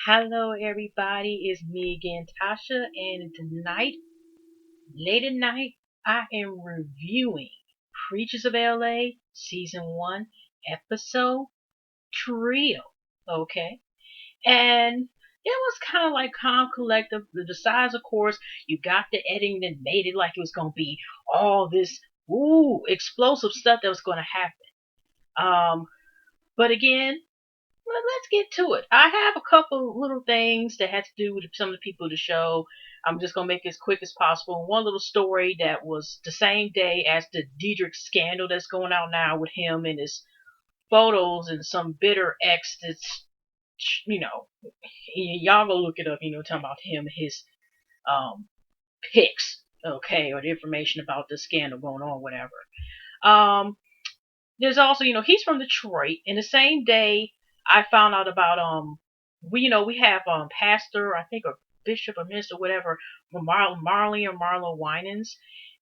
Hello, everybody. It's me again, Tasha, and tonight, late at night, I am reviewing Preachers of L.A. Season 1, Episode Trio. Okay? And it was kind of like calm, collective. The size, of course, you got the editing that made it like it was going to be all this, explosive stuff that was going to happen. But again, well, let's get to it. I have a couple little things that had to do with some of the people of the show. I'm just gonna make it as quick as possible. One little story that was the same day as the Diedrich scandal that's going out now with him and his photos and some bitter ex that's, you know, y'all go look it up. Talking about him, his um pics, okay, or the information about the scandal going on, whatever. Um, there's also, he's from Detroit. And the same day I found out about we have pastor, I think, or bishop or minister, whatever, Marley or Marlo Winans.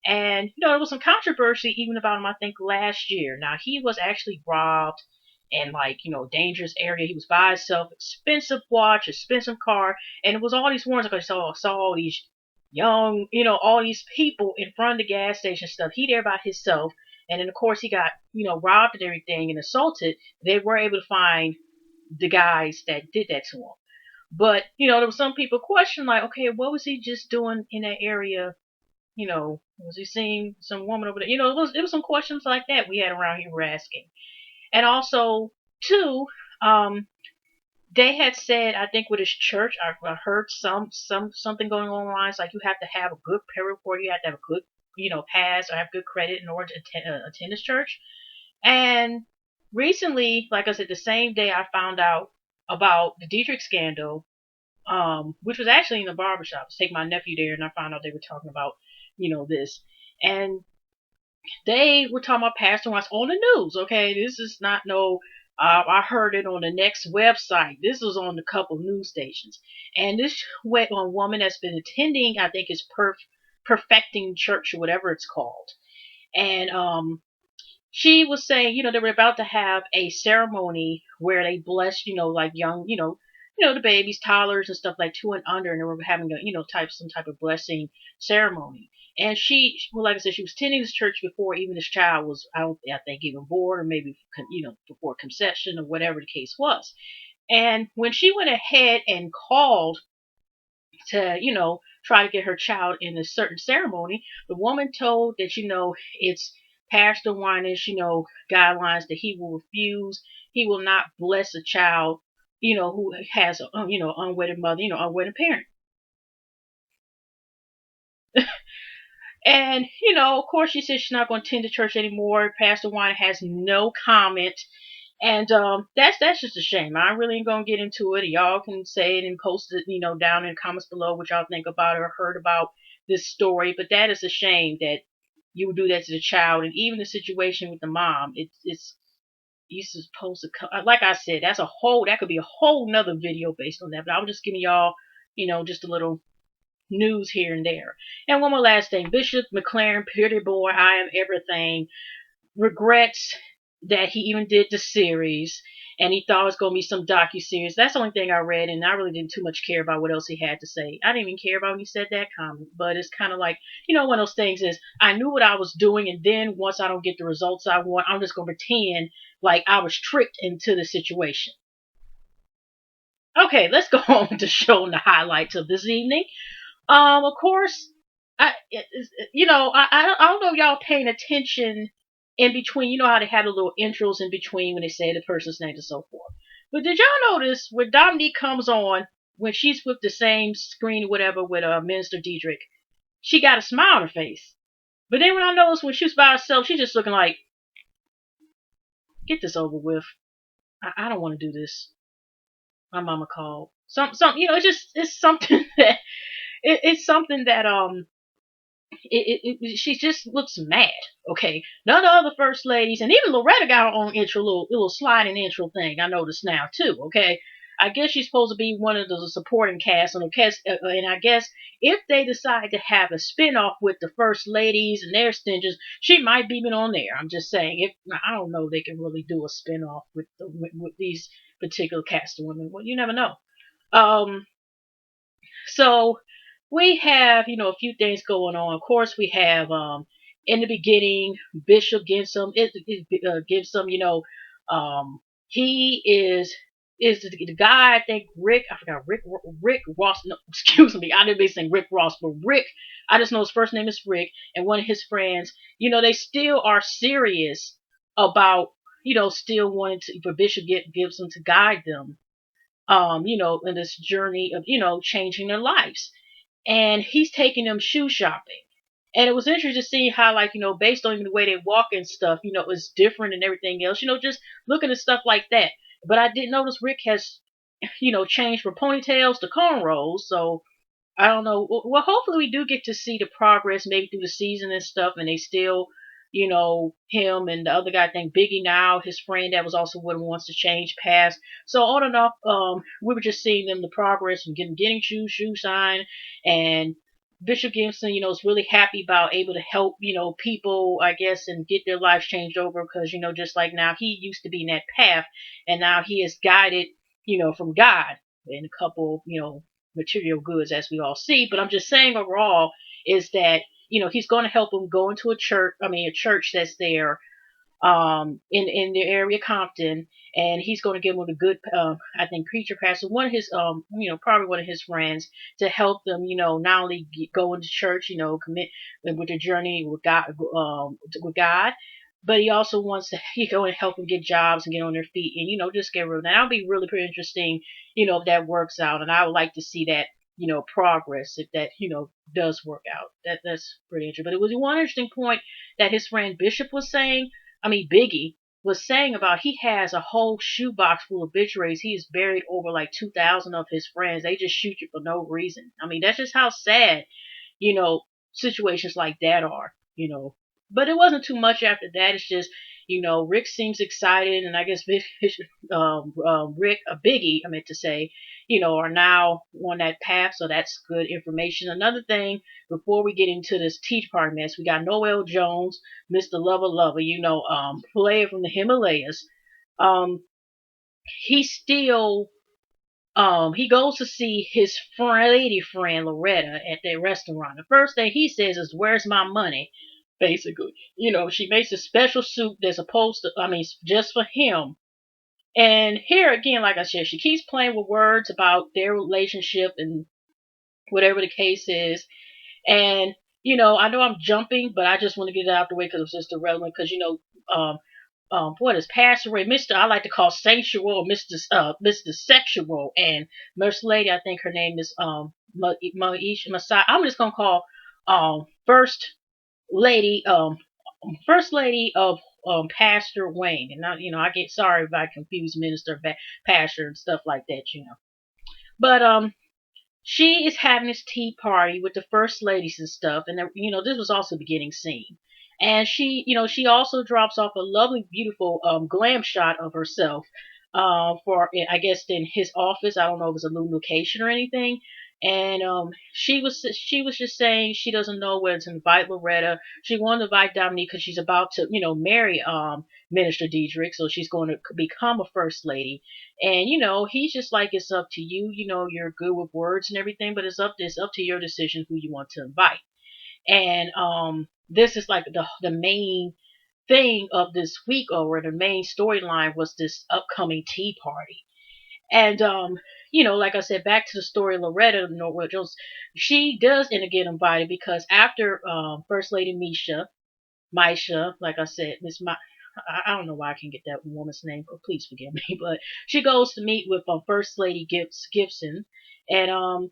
And there was some controversy even about him, I think, last year. Now he was actually robbed and, like, dangerous area. He was by himself, expensive watch, expensive car, and it was all these warrants. Like, I saw all these young, all these people in front of the gas station stuff. He there by himself, and then of course he got, robbed and everything and assaulted. They were able to find the guys that did that to him. But, there was some people question, like, okay, what was he just doing in that area? Was he seeing some woman over there? It was some questions like that we had around here were asking. And also, too, um, they had said, I think with his church, I heard something going on the lines like you have to have a good prayer report, you have to have a good, pass or have good credit in order to attend this church. And recently, like I said, the same day I found out about the Dietrich scandal, which was actually in the barbershop. I was taking my nephew there, and I found out they were talking about, this. And they were talking about Pastor Watts on the news. Okay, this is not no. I heard it on the next website. This was on a couple news stations, and this woman that's been attending, I think, is perfecting church or whatever it's called, and she was saying, they were about to have a ceremony where they blessed, like young, the babies, toddlers and stuff like 2 and under, and they were having a, some type of blessing ceremony. And she, well, like I said, she was attending this church before even this child was, I think, even born, or maybe, before conception or whatever the case was. And when she went ahead and called to, try to get her child in a certain ceremony, the woman told that, it's Pastor Winans, guidelines that he will refuse. He will not bless a child, who has a, unwedded mother, unwedded parent. And, of course, she said she's not going to attend the church anymore. Pastor Wine has no comment. And that's just a shame. I really ain't gonna get into it. Y'all can say it and post it, down in the comments below what y'all think about it or heard about this story. But that is a shame that you would do that to the child, and even the situation with the mom. It's you supposed to, like I said, that could be a whole nother video based on that. But I was just giving y'all, just a little news here and there. And one more last thing, Bishop McLaren, pretty boy, I am everything, regrets that he even did the series, and he thought it was going to be some docu-series. That's the only thing I read, and I really didn't too much care about what else he had to say. I didn't even care about when he said that comment, but it's kind of like, one of those things is, I knew what I was doing, and then once I don't get the results I want, I'm just going to pretend like I was tricked into the situation. Okay, let's go on to showing the highlights of this evening. Of course, I don't know if y'all paying attention in between. You know how they had the little intros in between when they say the person's name and so forth. But did y'all notice when Dominique comes on, when she's with the same screen or whatever with Minister Diedrich, she got a smile on her face. But then when I noticed when she was by herself, she's just looking like, get this over with. I don't want to do this. My mama called. It's something that it's something that she just looks mad. Okay, none of the other first ladies, and even Loretta got her own intro, little sliding intro thing. I noticed now too. Okay, I guess she's supposed to be one of the supporting cast on the cast, and I guess if they decide to have a spinoff with the first ladies and their stinges, she might be even on there. I'm just saying, if I don't know, they can really do a spinoff with these particular cast of women. Well, you never know. Um, so we have, a few things going on. Of course, we have in the beginning, Bishop gives some, he is the guy. I think Rick. I forgot Rick Ross. No, excuse me. I didn't be saying Rick Ross, but Rick. I just know his first name is Rick, and one of his friends. They still are serious about still wanting for Bishop Gibson to guide them in this journey of, changing their lives. And he's taking them shoe shopping. And it was interesting to see how, like, based on the way they walk and stuff, it's different and everything else, just looking at stuff like that. But I did notice Rick has, changed from ponytails to cornrows. So I don't know. Well, hopefully we do get to see the progress maybe through the season and stuff, and they still, him and the other guy, I think Biggie now, his friend that was also with him wants to change paths. So on and off, we were just seeing them the progress and getting shoe sign, and Bishop Gibson, is really happy about able to help, people, I guess, and get their lives changed over because, just like now he used to be in that path, and now he is guided, from God in a couple, material goods as we all see. But I'm just saying overall is that, he's going to help them go into a church that's there in the area Compton, and he's going to give them a good I think preacher pastor, one of his probably one of his friends to help them not only go into church, commit with the journey with God, but he also wants to go and help them get jobs and get on their feet and just get rid. That'll be really pretty interesting, if that works out, and I would like to see that progress if that does work out. That's pretty interesting. But it was one interesting point that his friend Bishop was saying. I mean, Biggie was saying about he has a whole shoebox full of obituaries. He has buried over like 2,000 of his friends. They just shoot you for no reason. I mean, that's just how sad, you know, situations like that are. But it wasn't too much after that. It's just, Rick seems excited, and I guess Biggie, I meant to say, are now on that path. So that's good information. Another thing, before we get into this Tea Party mess, we got Noel Jones, Mr. Lover Lover, player from the Himalayas. Um, he still he goes to see his lady friend Loretta at their restaurant. The first thing he says is, "Where's my money?" Basically, she makes a special soup that's supposed to, I mean, just for him. And here again, like I said, she keeps playing with words about their relationship and whatever the case is. And I know I'm jumping, but I just want to get it out the way because it's just irrelevant. Because what is Pastor Ray, Mr. I like to call Sanctual, Mr. Sexual, and First Lady, I think her name is Maisha Masai. I'm just gonna call First Lady First Lady of Pastor Wayne, and now I get sorry if I confuse minister, pastor, and stuff like that. But she is having this tea party with the first ladies and stuff, and this was also the beginning scene. And she also drops off a lovely, beautiful glam shot of herself for I guess in his office. I don't know if it was a new location or anything. And she was just saying she doesn't know whether to invite Loretta. She wanted to invite Dominique because she's about to marry Minister Diedrich, so she's going to become a first lady. And he's just like, it's up to you. You're good with words and everything, but it's up to your decision who you want to invite. And this is like the main thing of this week, or the main storyline was this upcoming tea party. And like I said, back to the story of Loretta Noel Jones, she does end up getting invited because after First Lady Misha, like I said, I don't know why I can't get that woman's name, but please forgive me. But she goes to meet with First Lady Gibson and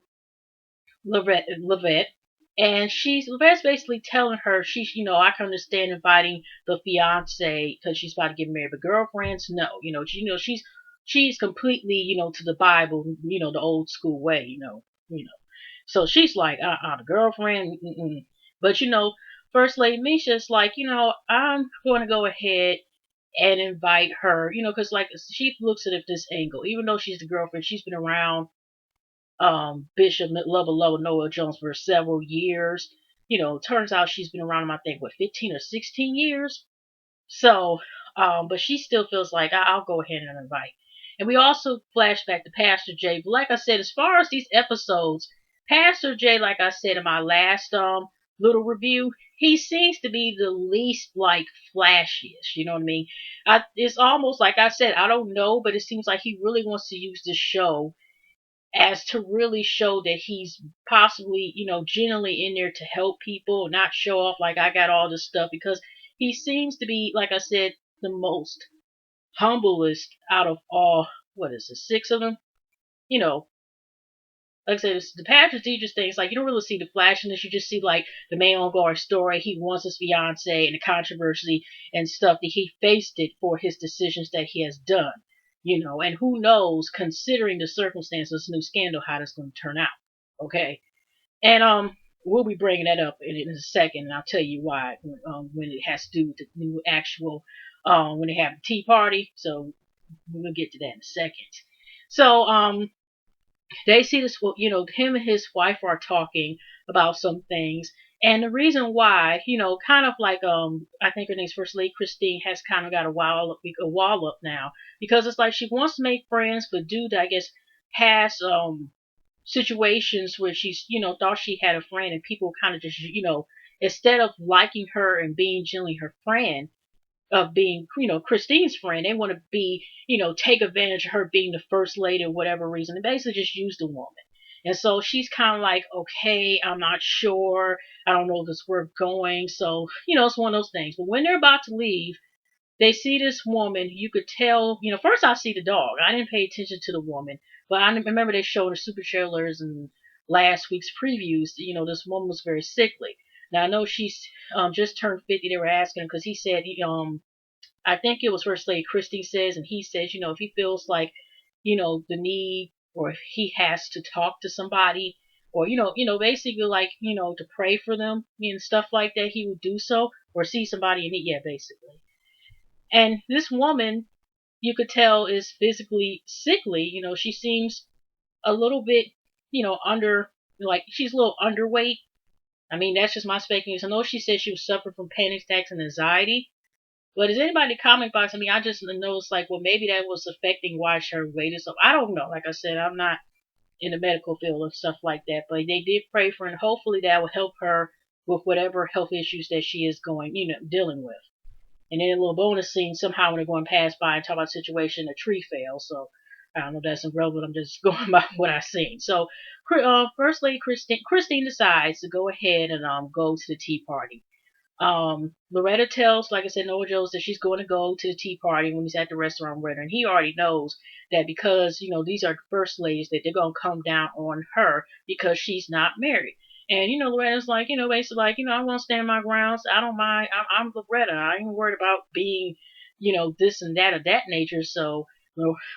Levette, and Levette's basically telling her I can understand inviting the fiance because she's about to get married, but girlfriends, no. She's completely to the Bible, the old school way, So she's like, the girlfriend, mm-mm. But First Lady Misha's like, I'm going to go ahead and invite her, because like she looks at it this angle. Even though she's the girlfriend, she's been around Bishop Lover Noel Jones for several years. Turns out she's been around him, I think, what, 15 or 16 years. So, but she still feels like I'll go ahead and invite. And we also flash back to Pastor Jay. But like I said, as far as these episodes, Pastor Jay, like I said in my last little review, he seems to be the least like flashiest. You know what I mean? It's almost like I said, I don't know, but it seems like he really wants to use this show as to really show that he's possibly, genuinely in there to help people, not show off like I got all this stuff, because he seems to be, like I said, the most humblest out of all, what is it, six of them? You know, like I said, it's the pastor teachers thing. It's like you don't really see the flashiness. You just see like the main ongoing story. He wants his fiance and the controversy and stuff that he faced it for his decisions that he has done. And who knows, considering the circumstances of this new scandal, how that's going to turn out. Okay, and we'll be bringing that up in a second, and I'll tell you why when it has to do with the new actual when they have the tea party. So we'll get to that in a second. So they see this, him and his wife are talking about some things. And the reason why, kind of like, I think her name's First Lady Christine has kind of got a wall up now, because it's like she wants to make friends, but due to, I guess, past, situations where she's, thought she had a friend and people kind of just, instead of liking her and being generally her friend, of being, Christine's friend. They want to be, take advantage of her being the first lady or whatever reason. They basically just use the woman. And so she's kind of like, okay, I'm not sure. I don't know if it's worth going. So, it's one of those things. But when they're about to leave, they see this woman. You could tell, first I see the dog. I didn't pay attention to the woman. But I remember they showed the super trailers and last week's previews. This woman was very sickly. Now I know she's just turned 50. They were asking because he said I think it was First Lady Christie says, and he says, if he feels like, the need, or if he has to talk to somebody, or basically like, to pray for them and stuff like that, he would do so, or see somebody in need, yeah, basically. And this woman, you could tell, is physically sickly. She seems a little bit, under, like she's a little underweight. I mean, that's just my speculation. I know she said she was suffering from panic attacks and anxiety. But is anybody in the comment box? I mean, I just noticed like, well, maybe that was affecting why her weight is up. I don't know. Like I said, I'm not in the medical field and stuff like that. But they did pray for her, and hopefully that will help her with whatever health issues that she is going, dealing with. And then a little bonus scene, somehow when they're going past by and talk about a situation, a tree fell. So I don't know if that's irrelevant. I'm just going by what I've seen. So First Lady Christine decides to go ahead and go to the tea party. Loretta tells, like I said, Noel Jones that she's going to go to the tea party when he's at the restaurant with her, and he already knows that because these are the first ladies that they're gonna come down on her because she's not married. And Loretta's like, basically like, I won't stand my grounds. I don't mind. I'm Loretta. I ain't worried about being, this and that of that nature. So,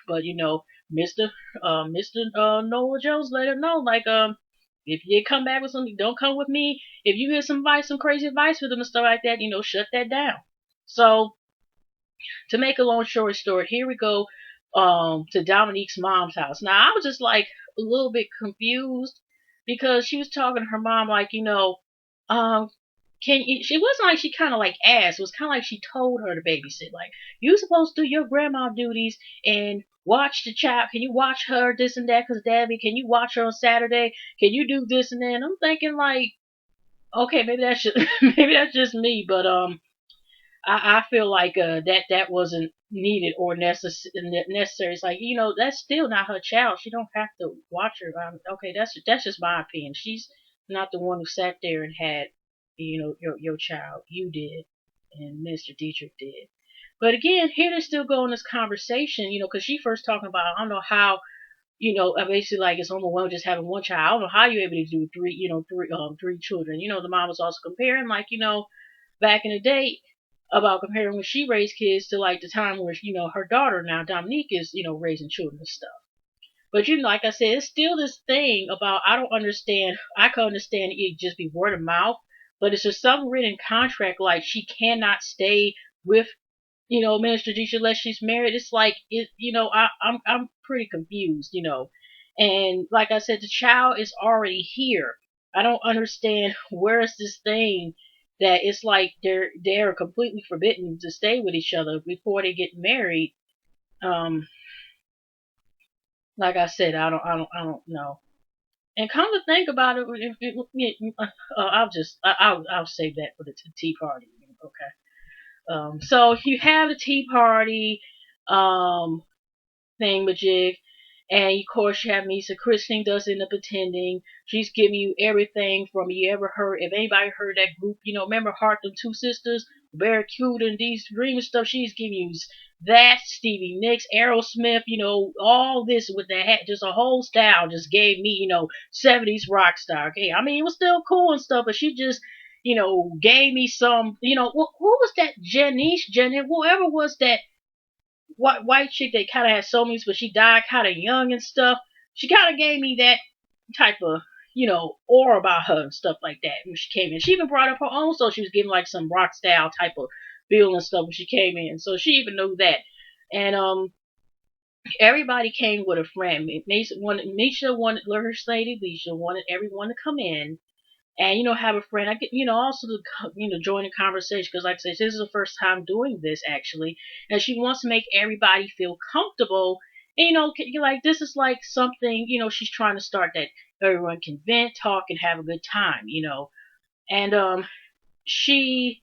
but Mister Noel Jones let her know like if you come back with something, don't come with me. If you get some advice, some crazy advice for them and stuff like that, shut that down. So, to make a long story short, here we go to Dominique's mom's house. Now, I was just like a little bit confused because she was talking to her mom like, um, can you, she wasn't like she kind of like asked. It was kind of like she told her to babysit. Like, you supposed to do your grandma duties and watch the child. Can you watch her this and that? Cause Debbie, can you watch her on Saturday? Can you do this and that? And I'm thinking like, okay, maybe that's just maybe that's just me, but I feel like that wasn't needed or necessary. It's like that's still not her child. She don't have to watch her. Okay, that's just my opinion. She's not the one who sat there and had your child. You did, and Mr. Dietrich did. But again, here they still go in this conversation. Because she first talking about I don't know how. Basically like it's overwhelming just having one child. I don't know how you're able to do three. Three children. The mom was also comparing like back in the day about comparing when she raised kids to like the time where her daughter now Dominique is raising children and stuff. But like I said, it's still this thing about I don't understand. I can understand it just be word of mouth, but it's just something written in contract like she cannot stay with Minister Disha unless she's married. It's like I'm pretty confused. And like I said, the child is already here. I don't understand where is this thing that it's like they're completely forbidden to stay with each other before they get married. Um, like I said, I don't know. And come to think about it, I'll save that for the tea party. Okay. So you have the tea party, um, thingamajig. And of course, you have me. So Christine does end up attending. She's giving you everything from you ever heard. If anybody heard that group, remember Heart, them two sisters, Barracuda, and these Dream and stuff. She's giving you that Stevie Nicks, Aerosmith, all this with the hat, just a whole style. Just gave me, 70s rock star. Okay, I mean it was still cool and stuff, but she just, gave me some. Who was that? Janice, whoever was that white chick that kind of had soulmates, but she died kind of young and stuff. She kind of gave me that type of, aura about her and stuff like that when she came in. She even brought up her own, so she was giving like some rock style type of feel and stuff when she came in. So she even knew that. And everybody came with a friend. Misha wanted Lurch Lady, Leisha wanted everyone to come in and have a friend. I get also to join the conversation because like I said, this is the first time doing this actually, and she wants to make everybody feel comfortable. And, like this is like something she's trying to start that everyone can vent, talk, and have a good time. And she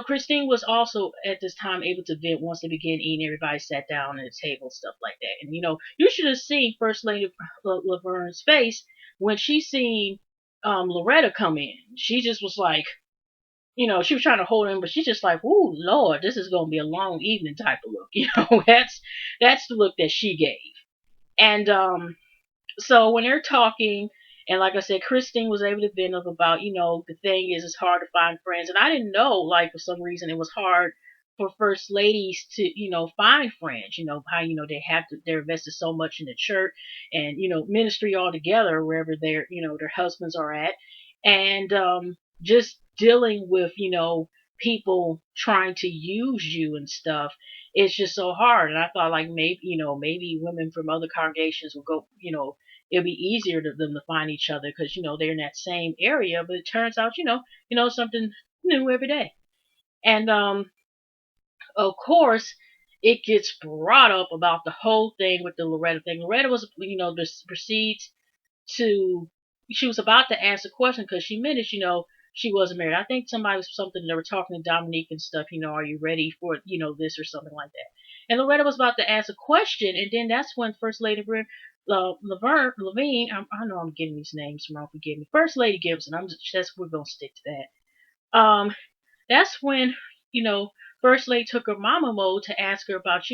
Christine was also at this time able to vent once they began eating. Everybody sat down at the table, stuff like that. And you should have seen First Lady Laverne's face when she seen Loretta come in. She just was like, she was trying to hold him, but she's just like, "Ooh, Lord, this is gonna be a long evening" type of look. That's the look that she gave. And so when they're talking, and like I said, Christine was able to vent up about, the thing is, it's hard to find friends, and I didn't know, like for some reason, it was hard for first ladies to, find friends. How they have to, they're invested so much in the church and ministry altogether, wherever their husbands are at, and just dealing with people trying to use you and stuff. It's just so hard, and I thought like maybe women from other congregations will go, it'll be easier to them to find each other because they're in that same area. But it turns out something new every day. And of course it gets brought up about the whole thing with the Loretta thing. Loretta was just proceeds to, she was about to ask a question because she managed, she wasn't married. I think somebody was something, they were talking to Dominique and stuff, are you ready for, this or something like that. And Loretta was about to ask a question, and then that's when First Lady Levine, I know I'm getting these names wrong, forgive me. First Lady Gibson, we're gonna stick to that. That's when, you know, First Lady took her mama mode to ask her about,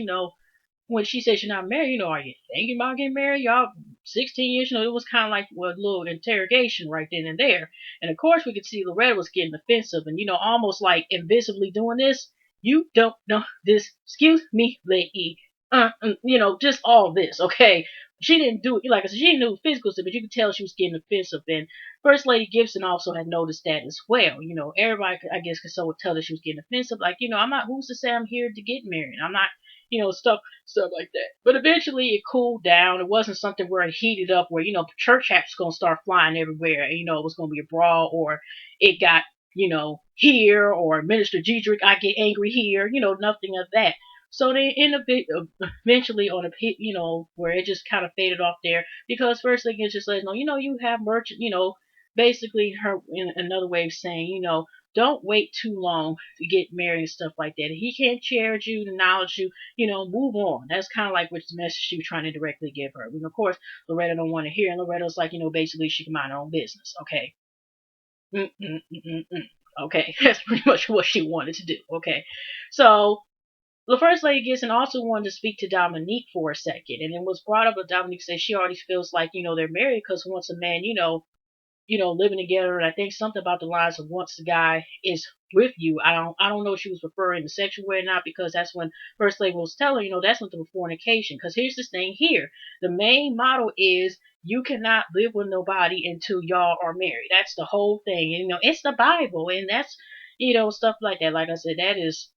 when she said she's not married, are you thinking about getting married? Y'all 16 years, it was kind of like a little interrogation right then and there. And of course, we could see Loretta was getting offensive and, almost like invisibly doing this. You don't know this. Excuse me, lady. Just all this, okay? She didn't do it, like I said, she didn't do physical stuff, but you could tell she was getting offensive. And First Lady Gibson also had noticed that as well. Everybody, I guess, could so tell that she was getting offensive. Like, I'm not, who's to say I'm here to get married? I'm not, stuff like that. But eventually it cooled down. It wasn't something where it heated up where, church hats gonna start flying everywhere. And, it was gonna be a brawl or it got, here or Minister Diedrich, I get angry here, nothing of that. So they end up eventually on a pit, where it just kind of faded off there because first thing is just like, no, you have merchant, basically her in another way of saying, don't wait too long to get married and stuff like that. If he can't cherish you, acknowledge you, move on. That's kind of like which message she was trying to directly give her. And of course, Loretta don't want to hear, and Loretta's like, basically she can mind her own business. Okay. Mm-mm-mm-mm-mm. Okay, that's pretty much what she wanted to do. Okay, so the first lady gets and also wanted to speak to Dominique for a second, and it was brought up that Dominique said she already feels like they're married because once a man living together, and I think something about the lines of once the guy is with you, I don't know if she was referring to sexual way or not because that's when First Lady was telling her, that's not the fornication. Because here's this thing here, the main motto is you cannot live with nobody until y'all are married. That's the whole thing. And, it's the Bible, and that's stuff like that. Like I said, that is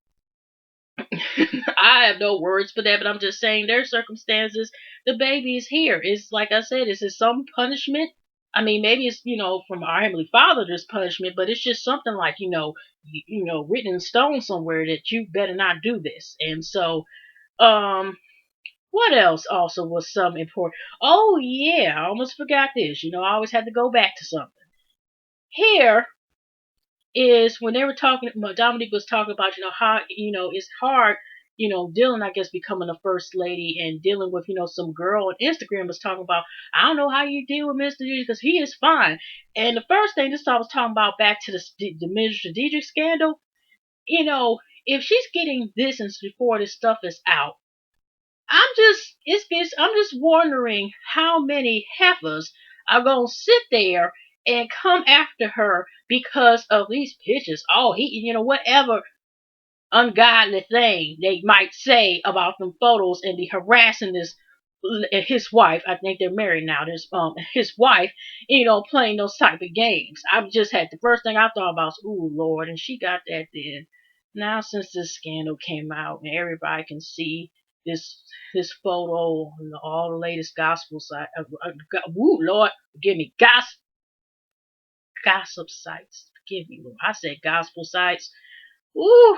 I have no words for that, but I'm just saying their circumstances. The baby is here. It's like I said, is it some punishment? I mean, maybe it's from our heavenly Father this punishment, but it's just something like written in stone somewhere that you better not do this. And so, um, What else also was some important? Oh yeah, I almost forgot this. I always had to go back to something. Here is when they were talking. Dominique was talking about how it's hard. Dylan, I guess, becoming a first lady and dealing with some girl on Instagram was talking about. I don't know how you deal with Mr. Didrik because he is fine. And the first thing this I was talking about back to the Mr. Didrik scandal. If she's getting this and before this stuff is out, I'm just wondering how many heifers are gonna sit there and come after her because of these pictures. Oh, whatever ungodly thing they might say about them photos and be harassing his wife. I think they're married now. There's his wife, playing those type of games. I just had the first thing I thought about was, ooh Lord, and she got that then. Now since this scandal came out and everybody can see this photo and all the latest gospel site, woo Lord, forgive me, gossip sites. Forgive me, Lord. I said gospel sites. Ooh,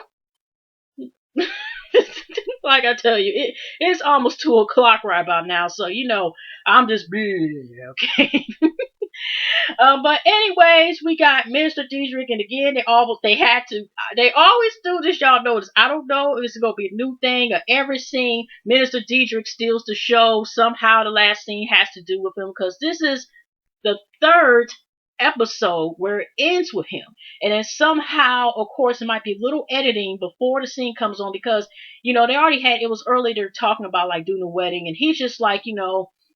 like I tell you, it's almost 2 o'clock right about now, so I'm just okay. But anyways, we got Minister Didrik, and again, they always do this. Y'all notice. I don't know if it's gonna be a new thing or every scene Minister Didrik steals the show. Somehow, the last scene has to do with him because this is the third episode where it ends with him. And then somehow, of course, it might be a little editing before the scene comes on because, they already had, it was early, they're talking about like doing the wedding, and he's just like,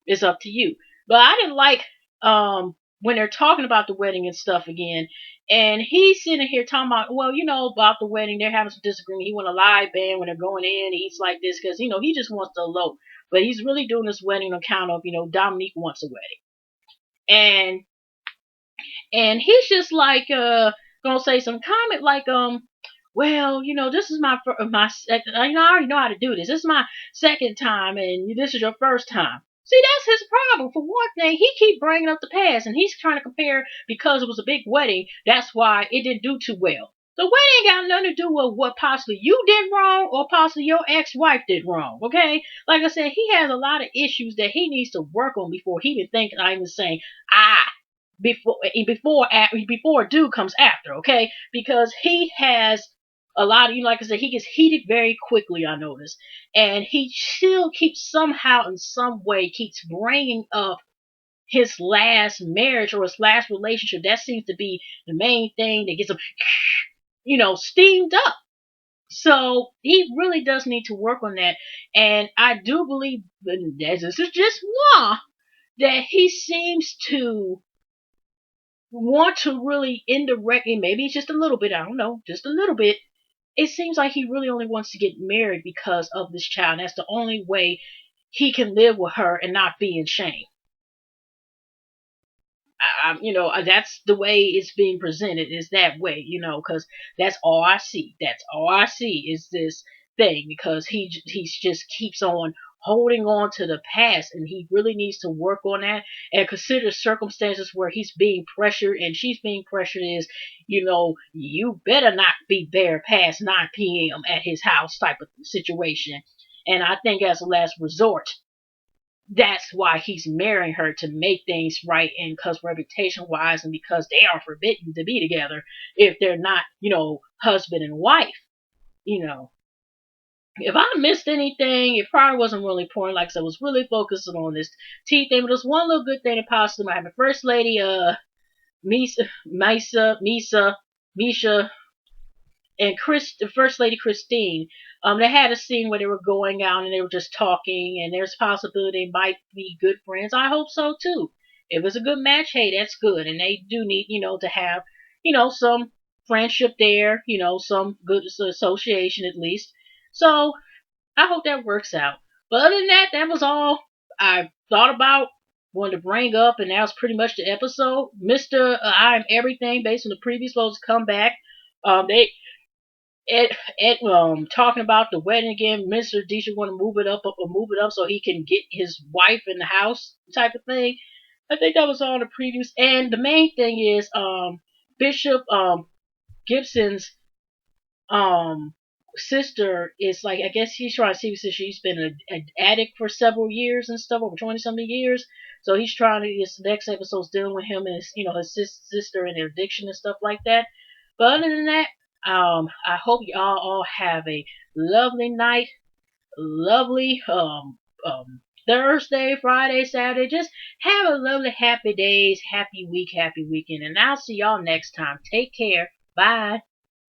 it's up to you. But I didn't like, when they're talking about the wedding and stuff again, and he's sitting here talking about, well, about the wedding, they're having some disagreement. He want a live band when they're going in. He's like this because, he just wants to elope. But he's really doing this wedding on account of, Dominique wants a wedding. And he's just like gonna say some comment like well, this is my second. I already know how to do this. This is my second time, and this is your first time. See, that's his problem. For one thing, he keep bringing up the past, and he's trying to compare because it was a big wedding. That's why it didn't do too well. The wedding ain't got nothing to do with what possibly you did wrong or possibly your ex-wife did wrong. Okay, like I said, he has a lot of issues that he needs to work on before he even thinking. I'm even saying, before dude comes after, okay? Because he has a lot of, like I said, he gets heated very quickly, I notice, and he still keeps somehow in some way keeps bringing up his last marriage or his last relationship. That seems to be the main thing that gets him, steamed up. So he really does need to work on that, and I do believe that this is just one that he seems to want to really indirectly, maybe it's just a little bit, I don't know, just a little bit. It seems like he really only wants to get married because of this child. And that's the only way he can live with her and not be in shame. That's the way it's being presented is that way, because that's all I see. That's all I see is this thing because he's just keeps on holding on to the past and he really needs to work on that and consider circumstances where he's being pressured and she's being pressured is, you better not be there past 9 p.m. at his house type of situation. And I think as a last resort, that's why he's marrying her to make things right and because reputation wise and because they are forbidden to be together if they're not, husband and wife. You know, if I missed anything, it probably wasn't really important. Like I said, I was really focusing on this tea thing, but there's one little good thing that possibly might happen. First Lady, Misha, and the First Lady Christine, they had a scene where they were going out and they were just talking, and there's a possibility they might be good friends. I hope so too. If it's a good match, hey, that's good, and they do need, to have, some friendship there, some good association at least. So I hope that works out. But other than that, that was all I thought about, wanted to bring up, and that was pretty much the episode. Mr. I Am Everything, based on the previous folks, come back. They talking about the wedding again. Mr. Deisha want to move it up so he can get his wife in the house type of thing. I think that was all in the previews. And the main thing is Bishop Gibson's um sister is like, I guess he's trying to see since she's been an addict for several years and stuff, over 20 something years. So he's trying to, this next episode's dealing with him and his, his sister and their addiction and stuff like that. But other than that, I hope y'all all have a lovely night, lovely Thursday, Friday, Saturday. Just have a lovely, happy days, happy week, happy weekend, and I'll see y'all next time. Take care. Bye.